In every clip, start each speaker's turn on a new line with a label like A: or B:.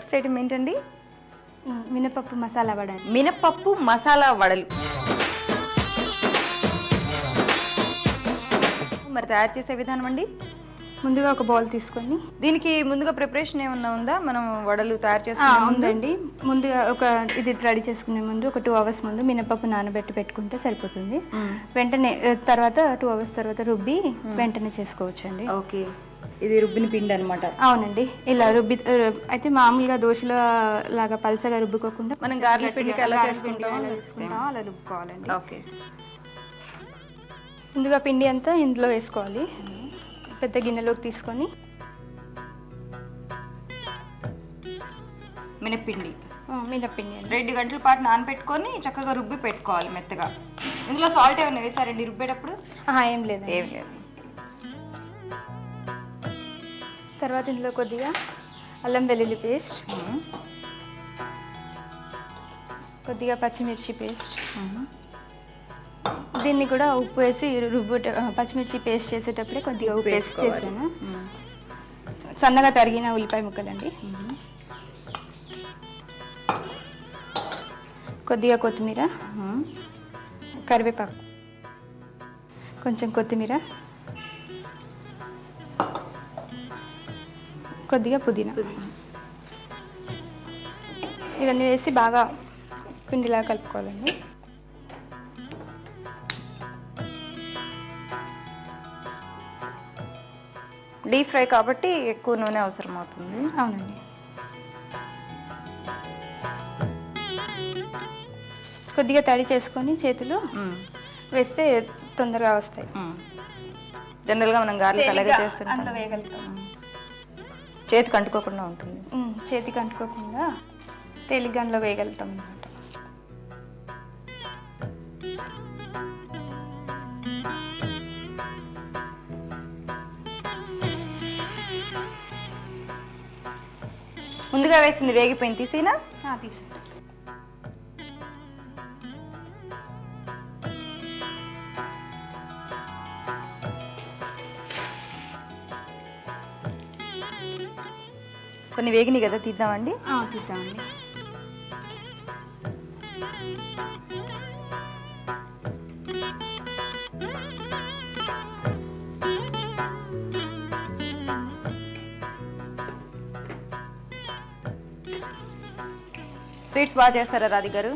A: First item ఏంటండి?
B: మినపప్పు మసాలా వడ.
A: మినపప్పు మసాలా వడలు. మరి తయారు చేసే విధానం అండి?
B: ముందుగా ఒక బౌల్ తీసుకొని,
A: దీనికి ముందుగా ప్రిపరేషన్ ఏమన్నా ఉందా? మనం వడలు తయారు చేసుకునే
B: ఉందండి. ముందుగా ఇది రెడీ చేసుకునే ముందు ఒక 2 hours ముందు మినపప్పు నానబెట్టి పెట్టుకుంటే సరిపోతుంది. వెంటనే తర్వాత 2 hours తర్వాత రుబ్బి వెంటనే చేసుకోవచ్చు అండి.
A: ఓకే, ఇది రుబ్బిన పిండి అనమాట.
B: అవునండి, ఇలా అయితే మామూలుగా దోశల లాగా పలసగా రుబ్బుకోకుండా
A: మనం గార్లిక్ పిండికి ఎలా చేసుకుంటామో
B: అలా రుబ్బుకోవాలండి.
A: ఓకే,
B: ముందుగా పిండి అంతా ఇందులో వేసుకోవాలి. పెద్ద గిన్నెలోకి తీసుకొని
A: మినప్పిండి
B: అండి
A: 2 గంటల పాటు నానబెట్టుకొని చక్కగా రుబ్బి పెట్టుకోవాలి మెత్తగా. ఇందులో సాల్ట్ ఏమైనా వేసారండి రుబ్బేటప్పుడు?
B: ఏం లేదు. తర్వాత ఇందులో కొద్దిగా అల్లం వెల్లుల్లి పేస్ట్, కొద్దిగా పచ్చిమిర్చి పేస్ట్, దీన్ని కూడా ఉప్పు వేసి పచ్చిమిర్చి పేస్ట్ చేసేటప్పుడే కొద్దిగా ఉప్పు వేసి చేసాను. సన్నగా తరిగిన ఉల్లిపాయ ముక్కలండి, కొద్దిగా కొత్తిమీర, కరివేపాకు, కొంచెం కొత్తిమీర, కొద్దిగా పుదీనా, ఇవన్నీ వేసి బాగా పిండిలా కలుపుకోవాలండి.
A: డీప్ ఫ్రై కాబట్టి ఎక్కువ నూనె అవసరం అవుతుంది.
B: అవునండి. కొద్దిగా తడి చేసుకొని చేతులు వేస్తే తొందరగా వస్తాయి.
A: జనరల్గా మనం గార్లిక్ అలాగే చేస్తాం,
B: అంత వేయగలుగుతాం.
A: చేతికి అంటుకోకుండా ఉంటుంది.
B: చేతికి అంటుకోకుండా తేలిగ్గా అందులో వేయగలుగుతాం అన్నమాట.
A: ముందుగా వేసింది వేగిపోయింది, తీసేనా?
B: తీసి
A: కొన్ని వేగినాయి కదా, తీద్దామండి.
B: తీద్దామండి.
A: స్వీట్స్ బాగా చేస్తారా రాధి గారు?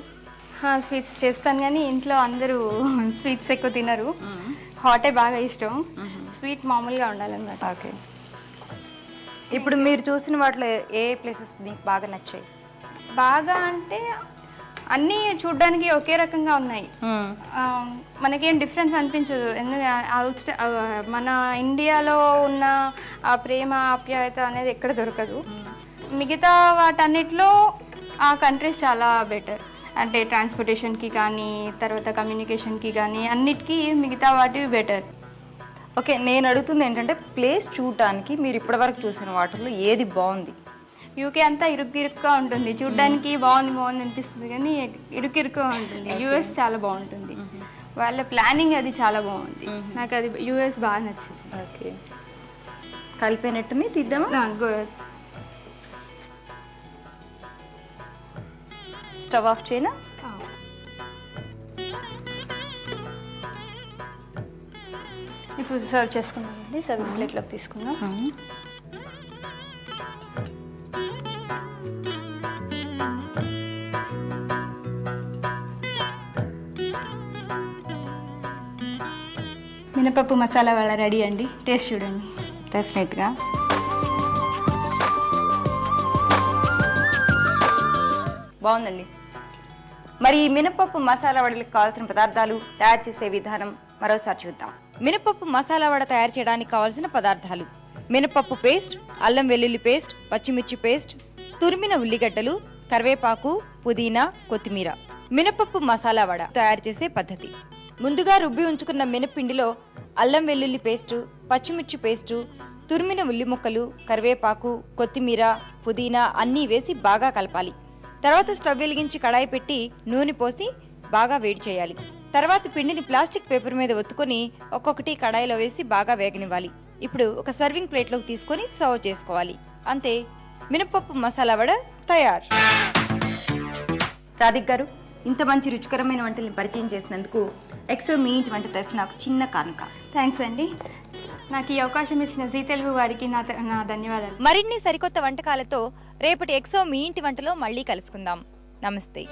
B: స్వీట్స్ చేస్తాను, కానీ ఇంట్లో అందరూ స్వీట్స్ ఎక్కువ తినరు. హాటే బాగా ఇష్టం, స్వీట్ మామూలుగా ఉండాలన్నమాట.
A: ఓకే, ఇప్పుడు మీరు చూసిన వాటిలో ఏ ప్లేసెస్ మీకు బాగా నచ్చాయి?
B: బాగా అంటే అన్నీ చూడ్డానికి ఒకే రకంగా ఉన్నాయి, మనకేం డిఫరెన్స్ అనిపించదు. ఎందుకంటే మన ఇండియాలో ఉన్న ఆ ప్రేమ ఆప్యాయత అనేది ఎక్కడ దొరకదు. మిగతా వాటన్నిటిలో ఆ కంట్రీస్ చాలా బెటర్. అంటే ట్రాన్స్పోర్టేషన్కి కానీ, తర్వాత కమ్యూనికేషన్కి కానీ, అన్నిటికీ మిగతా వాటివి బెటర్.
A: ఓకే, నేను అడుగుతుంది ఏంటంటే ప్లేస్ చూడటానికి మీరు ఇప్పటివరకు చూసిన వాటిల్లో ఏది బాగుంది?
B: యూకే అంతా ఇరుక్కిరుక్గా ఉంటుంది, చూడడానికి బాగుంది అనిపిస్తుంది, కానీ ఇరుక్కిరుక్గా ఉంటుంది. యూఎస్ చాలా బాగుంటుంది, వాళ్ళ ప్లానింగ్ అది చాలా బాగుంది. నాకు అది యూఎస్ బాగా నచ్చింది.
A: ఓకే, కలిపినట్టుని తీద్దామా? స్టవ్ ఆఫ్ చేయనా?
B: ఇప్పుడు సర్వ్ చేసుకున్నామండి, సర్వింగ్ ప్లేట్లోకి తీసుకుందాం. మినపప్పు మసాలా వడ రెడీ అండి, టేస్ట్ చూడండి.
A: డెఫినెట్గా. బాగుందండి. మరి ఈ మినపప్పు మసాలా వడలకు కావాల్సిన పదార్థాలు, తయారు చేసే విధానం మరోసారి చూద్దాం. మినపప్పు మసాలా వడ తయారు చేయడానికి కావాల్సిన పదార్థాలు: మినపప్పు పేస్ట్, అల్లం వెల్లుల్లి పేస్ట్, పచ్చిమిర్చి పేస్ట్, తురిమిన ఉల్లిగడ్డలు, కరివేపాకు, పుదీనా, కొత్తిమీర. మినపప్పు మసాలా వడ తయారు చేసే పద్ధతి: ముందుగా రుబ్బి ఉంచుకున్న మినపిండిలో అల్లం వెల్లుల్లి పేస్టు, పచ్చిమిర్చి పేస్టు, తురిమిన ఉల్లి ముక్కలు, కరివేపాకు, కొత్తిమీర, పుదీనా అన్నీ వేసి బాగా కలపాలి. తర్వాత స్టవ్ వెలిగించి కడాయి పెట్టి నూనె పోసి బాగా వేడి చేయాలి. తర్వాత పిండిని ప్లాస్టిక్ పేపర్ మీద ఒత్తుకొని ఒక్కొక్కటి కడాయిలో వేసి బాగా వేగనివ్వాలి. ఇప్పుడు ఒక సర్వింగ్ ప్లేట్లోకి తీసుకొని సర్వ్ చేసుకోవాలి. అంతే, మినపప్పు మసాలా వడ తయారు. రాధిక్ గారు, ఇంత మంచి రుచికరమైన వంటల్ని పరిచయం చేసినందుకు ఎక్సో మీ ఇంటి వంట తరఫున నాకు చిన్న కానుక.
B: థ్యాంక్స్ అండి. నాకు ఈ అవకాశం ఇచ్చిన జీ తెలుగు వారికి నా ధన్యవాదాలు.
A: మరిన్ని సరికొత్త వంటకాలతో రేపటి ఎక్సో మీ ఇంటి వంటలో మళ్ళీ కలుసుకుందాం. నమస్తే.